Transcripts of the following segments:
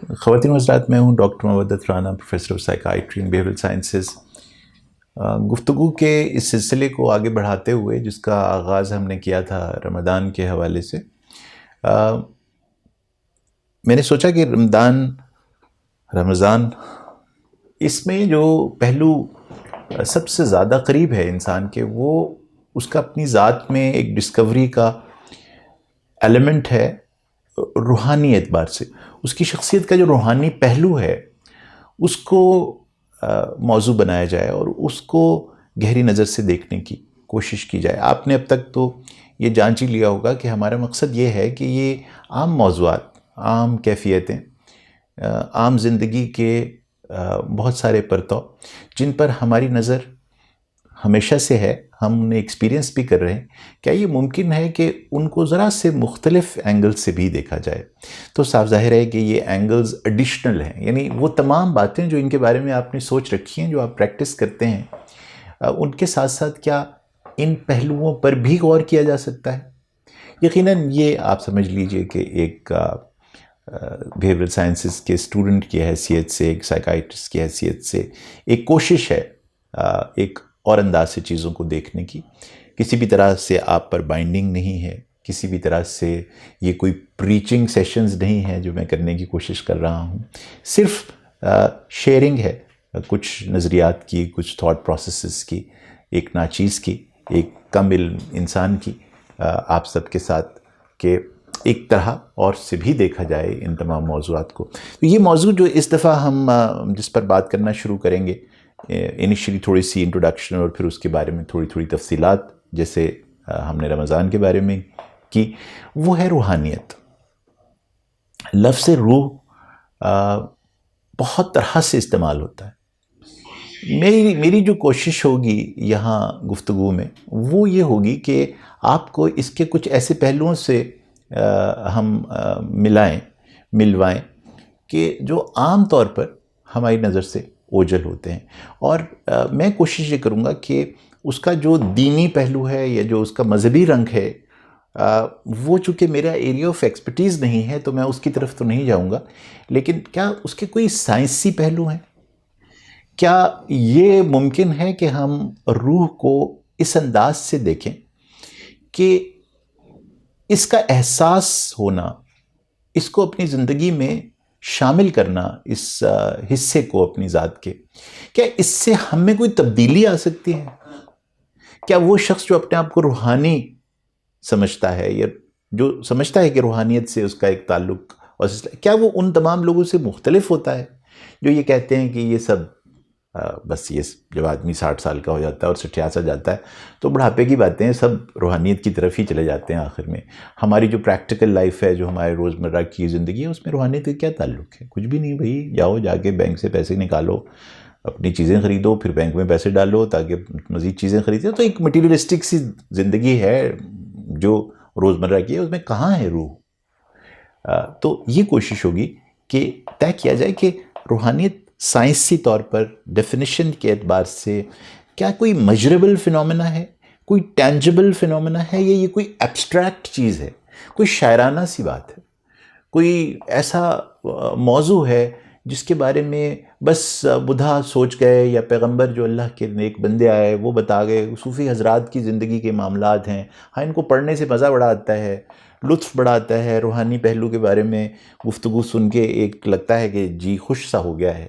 خواتین و حضرات، میں ہوں doctor Mowadat Rana, professor of psychiatry and behavioural sciences. گفتگو کے اس سلسلے کو آگے بڑھاتے ہوئے، جس کا آغاز ہم نے کیا تھا رمضان کے حوالے سے، میں نے سوچا کہ رمضان اس میں جو پہلو سب سے زیادہ قریب ہے انسان کے، وہ اس کا اپنی ذات میں ایک ڈسکوری کا ایلیمنٹ ہے روحانی اعتبار سے۔ اس کی شخصیت کا جو روحانی پہلو ہے اس کو موضوع بنایا جائے اور اس کو گہری نظر سے دیکھنے کی کوشش کی جائے۔ آپ نے اب تک تو یہ جانچ ہی لیا ہوگا کہ ہمارا مقصد یہ ہے کہ یہ عام موضوعات، عام کیفیتیں، عام زندگی کے بہت سارے پرتو جن پر ہماری نظر ہمیشہ سے ہے، ہم انہیں ایکسپیرینس بھی کر رہے ہیں، کیا یہ ممکن ہے کہ ان کو ذرا سے مختلف اینگل سے بھی دیکھا جائے؟ تو صاف ظاہر ہے کہ یہ اینگلز ایڈیشنل ہیں، یعنی وہ تمام باتیں جو ان کے بارے میں آپ نے سوچ رکھی ہیں، جو آپ پریکٹس کرتے ہیں، ان کے ساتھ ساتھ کیا ان پہلوؤں پر بھی غور کیا جا سکتا ہے؟ یقیناً یہ آپ سمجھ لیجئے کہ ایک بیہیویئرل سائنسز کے اسٹوڈنٹ کی حیثیت سے، ایک سائیکائٹرسٹ کی حیثیت سے ایک کوشش ہے ایک اور انداز سے چیزوں کو دیکھنے کی۔ کسی بھی طرح سے آپ پر بائنڈنگ نہیں ہے، کسی بھی طرح سے یہ کوئی پریچنگ سیشنز نہیں ہیں جو میں کرنے کی کوشش کر رہا ہوں، صرف شیئرنگ ہے کچھ نظریات کی، کچھ تھاٹ پروسیسز کی، ایک ناچیز کی، ایک کم علم انسان کی آپ سب کے ساتھ، کہ ایک طرح اور سے بھی دیکھا جائے ان تمام موضوعات کو۔ تو یہ موضوع جو اس دفعہ ہم جس پر بات کرنا شروع کریں گے، انیشلی تھوڑی سی انٹروڈکشن اور پھر اس کے بارے میں تھوڑی تفصیلات، جیسے ہم نے رمضان کے بارے میں کی، وہ ہے روحانیت۔ لفظ روح بہت طرح سے استعمال ہوتا ہے۔ میری جو کوشش ہوگی یہاں گفتگو میں وہ یہ ہوگی کہ آپ کو اس کے کچھ ایسے پہلوؤں سے ہم ملوائیں کہ جو عام طور پر ہماری نظر سے اوجھل ہوتے ہیں، اور میں کوشش یہ کروں گا کہ اس کا جو دینی پہلو ہے یا جو اس کا مذہبی رنگ ہے، وہ چونکہ میرا ایریا آف ایکسپرٹیز نہیں ہے تو میں اس کی طرف تو نہیں جاؤں گا، لیکن کیا اس کے کوئی سائنسی پہلو ہیں؟ کیا یہ ممکن ہے کہ ہم روح کو اس انداز سے دیکھیں کہ اس کا احساس ہونا، اس کو اپنی زندگی میں شامل کرنا، اس حصے کو اپنی ذات کے، کیا اس سے ہم میں کوئی تبدیلی آ سکتی ہے؟ کیا وہ شخص جو اپنے آپ کو روحانی سمجھتا ہے یا جو سمجھتا ہے کہ روحانیت سے اس کا ایک تعلق اور کیا وہ ان تمام لوگوں سے مختلف ہوتا ہے جو یہ کہتے ہیں کہ یہ سب بس یہ جب آدمی 60 سال کا ہو جاتا ہے اور 60 جاتا ہے تو بڑھاپے کی باتیں سب روحانیت کی طرف ہی چلے جاتے ہیں؟ آخر میں ہماری جو پریکٹیکل لائف ہے، جو ہمارے روزمرہ کی زندگی ہے، اس میں روحانیت کا کیا تعلق ہے؟ کچھ بھی نہیں بھائی، جاؤ جا کے بینک سے پیسے نکالو، اپنی چیزیں خریدو، پھر بینک میں پیسے ڈالو تاکہ مزید چیزیں خریدو۔ تو ایک مٹیریلسٹک سی زندگی ہے جو روزمرہ کی ہے، اس میں کہاں ہے روح؟ تو یہ کوشش ہوگی کہ طے کیا جائے کہ روحانیت سائنسی طور پر ڈیفینیشن کے اعتبار سے کیا کوئی میجربل فینومینا ہے، کوئی ٹینجبل فینومینا ہے، یا یہ کوئی ایبسٹریکٹ چیز ہے، کوئی شاعرانہ سی بات ہے، کوئی ایسا موضوع ہے جس کے بارے میں بس بدھا سوچ گئے، یا پیغمبر جو اللہ کے نیک بندے آئے وہ بتا گئے، صوفی حضرات کی زندگی کے معاملات ہیں، ہاں ان کو پڑھنے سے مزہ بڑا آتا ہے، لطف بڑا آتا ہے، روحانی پہلو کے بارے میں گفتگو سن کے ایک لگتا ہے کہ جی خوش سا ہو گیا ہے،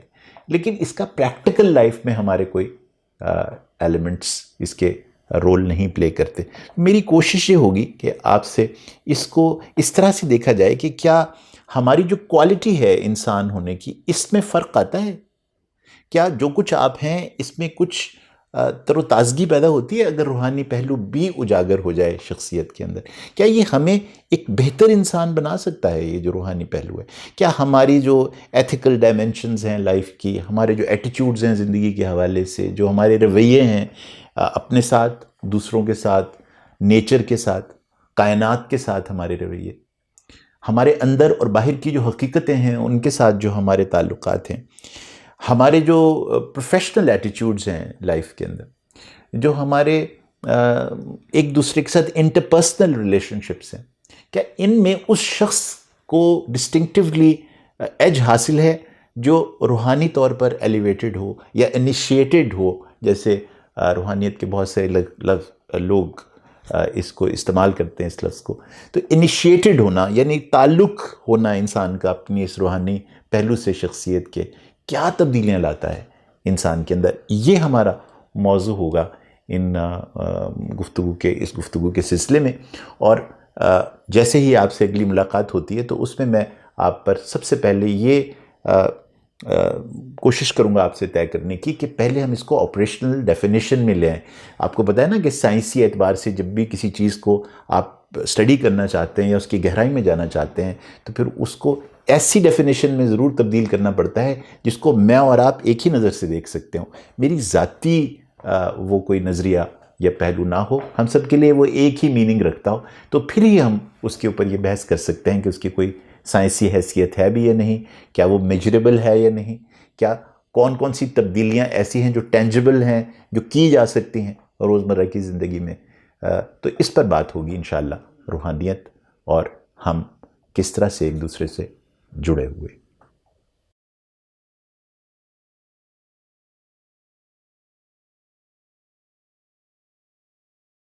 لیکن اس کا پریکٹیکل لائف میں ہمارے کوئی ایلیمنٹس اس کے رول نہیں پلے کرتے۔ میری کوشش یہ ہوگی کہ آپ سے اس کو اس طرح سے دیکھا جائے کہ کیا ہماری جو کوالٹی ہے انسان ہونے کی، اس میں فرق آتا ہے؟ کیا جو کچھ آپ ہیں اس میں کچھ تر و تازگی پیدا ہوتی ہے اگر روحانی پہلو بھی اجاگر ہو جائے شخصیت کے اندر؟ کیا یہ ہمیں ایک بہتر انسان بنا سکتا ہے، یہ جو روحانی پہلو ہے؟ کیا ہماری جو ایتھیکل ڈائمنشنز ہیں لائف کی، ہمارے جو ایٹیٹیوڈز ہیں زندگی کے حوالے سے، جو ہمارے رویے ہیں اپنے ساتھ، دوسروں کے ساتھ، نیچر کے ساتھ، کائنات کے ساتھ، ہمارے رویے، ہمارے اندر اور باہر کی جو حقیقتیں ہیں ان کے ساتھ جو ہمارے تعلقات ہیں، ہمارے جو پروفیشنل ایٹیٹیوڈز ہیں لائف کے اندر، جو ہمارے ایک دوسرے کے ساتھ انٹرپرسنل ریلیشن شپس ہیں، کیا ان میں اس شخص کو ڈسٹنکٹیولی ایج حاصل ہے جو روحانی طور پر ایلیویٹڈ ہو یا انیشیٹڈ ہو. جیسے روحانیت کے بہت سے لوگ اس کو استعمال کرتے ہیں اس لفظ کو. تو انیشیٹڈ ہونا یعنی تعلق ہونا انسان کا اپنی اس روحانی پہلو سے شخصیت کے کیا تبدیلیاں لاتا ہے انسان کے اندر، یہ ہمارا موضوع ہوگا اس گفتگو کے سلسلے میں. اور جیسے ہی آپ سے اگلی ملاقات ہوتی ہے تو اس میں آپ پر سب سے پہلے یہ کوشش کروں گا آپ سے طے کرنے کی کہ پہلے ہم اس کو آپریشنل ڈیفینیشن میں لے آئیں. آپ کو پتہ ہے نا کہ سائنسی اعتبار سے جب بھی کسی چیز کو آپ اسٹڈی کرنا چاہتے ہیں یا اس کی گہرائی میں جانا چاہتے ہیں تو پھر اس کو ایسی ڈیفینیشن میں ضرور تبدیل کرنا پڑتا ہے جس کو میں اور آپ ایک ہی نظر سے دیکھ سکتے ہوں. میری ذاتی وہ کوئی نظریہ یا پہلو نہ ہو، ہم سب کے لیے وہ ایک ہی میننگ رکھتا ہو، تو پھر ہی ہم اس کے اوپر یہ بحث کر سکتے ہیں کہ اس کی کوئی سائنسی حیثیت ہے بھی یا نہیں، کیا وہ میجریبل ہے یا نہیں، کیا کون سی تبدیلیاں ایسی ہیں جو ٹینجبل ہیں، جو کی جا سکتی ہیں روزمرہ کی زندگی میں. تو اس پر بات ہوگی انشاءاللہ، روحانیت اور ہم کس طرح سے ایک دوسرے سے جڑے ہوئے.